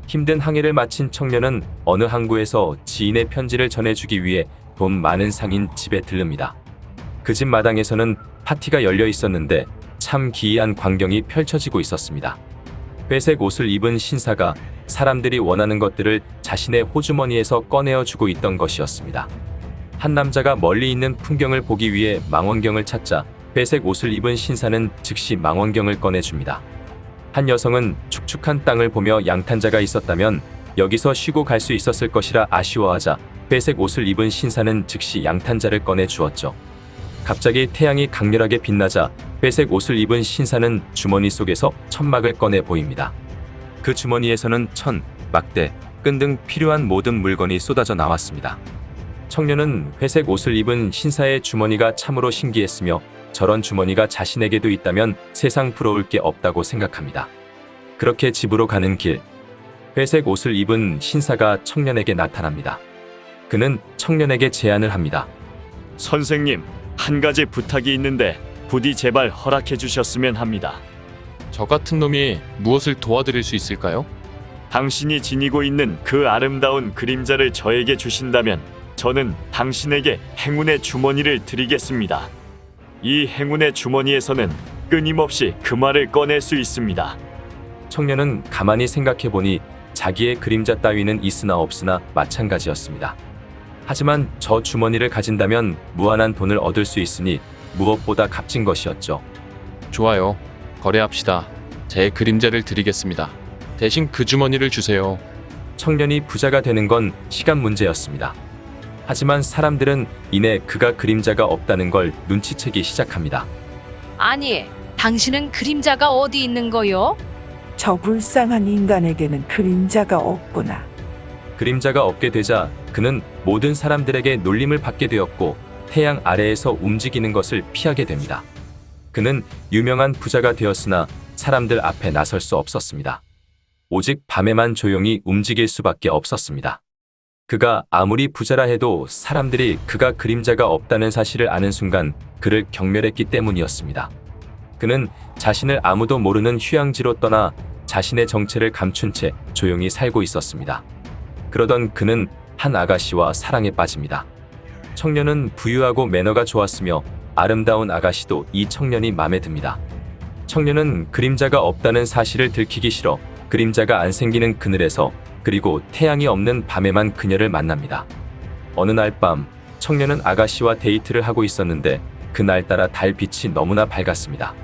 힘든 항해를 마친 청년은 어느 항구에서 지인의 편지를 전해주기 위해 돈 많은 상인 집에 들릅니다. 그 집 마당에서는 파티가 열려 있었는데 참 기이한 광경이 펼쳐지고 있었습니다. 회색 옷을 입은 신사가 사람들이 원하는 것들을 자신의 호주머니에서 꺼내어 주고 있던 것이었습니다. 한 남자가 멀리 있는 풍경을 보기 위해 망원경을 찾자 회색 옷을 입은 신사는 즉시 망원경을 꺼내줍니다. 한 여성은 축축한 땅을 보며 양탄자가 있었다면 여기서 쉬고 갈 수 있었을 것이라 아쉬워하자 회색 옷을 입은 신사는 즉시 양탄자를 꺼내 주었죠. 갑자기 태양이 강렬하게 빛나자 회색 옷을 입은 신사는 주머니 속에서 천막을 꺼내 보입니다. 그 주머니에서는 천, 막대, 끈 등 필요한 모든 물건이 쏟아져 나왔습니다. 청년은 회색 옷을 입은 신사의 주머니가 참으로 신기했으며 저런 주머니가 자신에게도 있다면 세상 부러울 게 없다고 생각합니다. 그렇게 집으로 가는 길, 회색 옷을 입은 신사가 청년에게 나타납니다. 그는 청년에게 제안을 합니다. 선생님, 한 가지 부탁이 있는데 부디 제발 허락해 주셨으면 합니다. 저 같은 놈이 무엇을 도와드릴 수 있을까요? 당신이 지니고 있는 그 아름다운 그림자를 저에게 주신다면 저는 당신에게 행운의 주머니를 드리겠습니다. 이 행운의 주머니에서는 끊임없이 금화를 꺼낼 수 있습니다. 청년은 가만히 생각해보니 자기의 그림자 따위는 있으나 없으나 마찬가지였습니다. 하지만 저 주머니를 가진다면 무한한 돈을 얻을 수 있으니 무엇보다 값진 것이었죠. 좋아요. 거래합시다. 제 그림자를 드리겠습니다. 대신 그 주머니를 주세요. 청년이 부자가 되는 건 시간 문제였습니다. 하지만 사람들은 이내 그가 그림자가 없다는 걸 눈치채기 시작합니다. 아니, 당신은 그림자가 어디 있는 거요? 저 불쌍한 인간에게는 그림자가 없구나. 그림자가 없게 되자 그는 모든 사람들에게 놀림을 받게 되었고 태양 아래에서 움직이는 것을 피하게 됩니다. 그는 유명한 부자가 되었으나 사람들 앞에 나설 수 없었습니다. 오직 밤에만 조용히 움직일 수밖에 없었습니다. 그가 아무리 부자라 해도 사람들이 그가 그림자가 없다는 사실을 아는 순간 그를 경멸했기 때문이었습니다. 그는 자신을 아무도 모르는 휴양지로 떠나 자신의 정체를 감춘 채 조용히 살고 있었습니다. 그러던 그는 한 아가씨와 사랑에 빠집니다. 청년은 부유하고 매너가 좋았으며 아름다운 아가씨도 이 청년이 마음에 듭니다. 청년은 그림자가 없다는 사실을 들키기 싫어 그림자가 안 생기는 그늘에서 그리고 태양이 없는 밤에만 그녀를 만납니다. 어느 날 밤 청년은 아가씨와 데이트를 하고 있었는데 그날따라 달빛이 너무나 밝았습니다.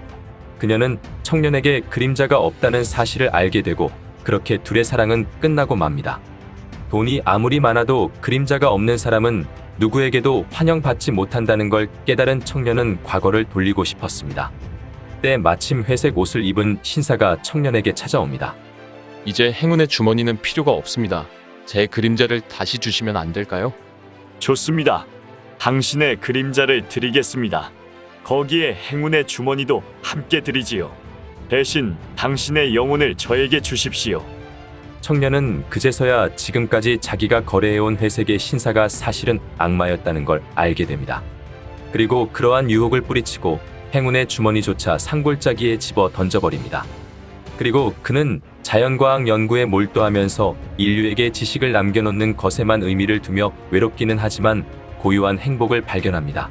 그녀는 청년에게 그림자가 없다는 사실을 알게 되고 그렇게 둘의 사랑은 끝나고 맙니다. 돈이 아무리 많아도 그림자가 없는 사람은 누구에게도 환영받지 못한다는 걸 깨달은 청년은 과거를 돌리고 싶었습니다. 때 마침 회색 옷을 입은 신사가 청년에게 찾아옵니다. 이제 행운의 주머니는 필요가 없습니다. 제 그림자를 다시 주시면 안 될까요? 좋습니다. 당신의 그림자를 드리겠습니다. 거기에 행운의 주머니도 함께 드리지요. 대신 당신의 영혼을 저에게 주십시오. 청년은 그제서야 지금까지 자기가 거래해온 회색의 신사가 사실은 악마였다는 걸 알게 됩니다. 그리고 그러한 유혹을 뿌리치고 행운의 주머니조차 산골짜기에 집어 던져버립니다. 그리고 그는 자연과학 연구에 몰두하면서 인류에게 지식을 남겨놓는 것에만 의미를 두며 외롭기는 하지만 고유한 행복을 발견합니다.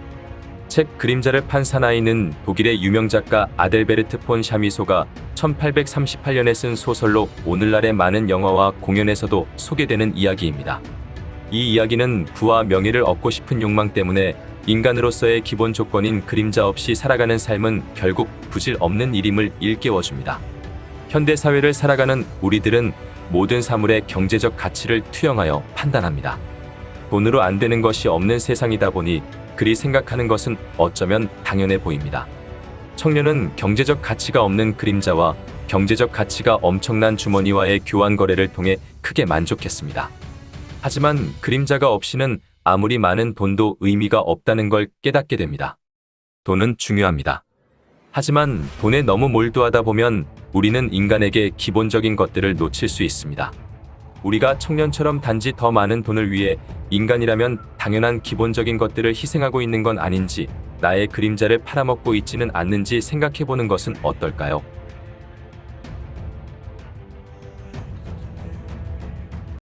책 그림자를 판 사나이는 독일의 유명 작가 아델베르트 폰 샤미소가 1838년에 쓴 소설로 오늘날의 많은 영화와 공연에서도 소개되는 이야기입니다. 이 이야기는 부와 명예를 얻고 싶은 욕망 때문에 인간으로서의 기본 조건인 그림자 없이 살아가는 삶은 결국 부질 없는 일임을 일깨워줍니다. 현대 사회를 살아가는 우리들은 모든 사물의 경제적 가치를 투영하여 판단합니다. 돈으로 안 되는 것이 없는 세상이다 보니 그리 생각하는 것은 어쩌면 당연해 보입니다. 청년은 경제적 가치가 없는 그림자와 경제적 가치가 엄청난 주머니와의 교환 거래를 통해 크게 만족했습니다. 하지만 그림자가 없이는 아무리 많은 돈도 의미가 없다는 걸 깨닫게 됩니다. 돈은 중요합니다. 하지만 돈에 너무 몰두하다 보면 우리는 인간에게 기본적인 것들을 놓칠 수 있습니다. 우리가 청년처럼 단지 더 많은 돈을 위해 인간이라면 당연한 기본적인 것들을 희생하고 있는 건 아닌지, 나의 그림자를 팔아먹고 있지는 않는지 생각해보는 것은 어떨까요?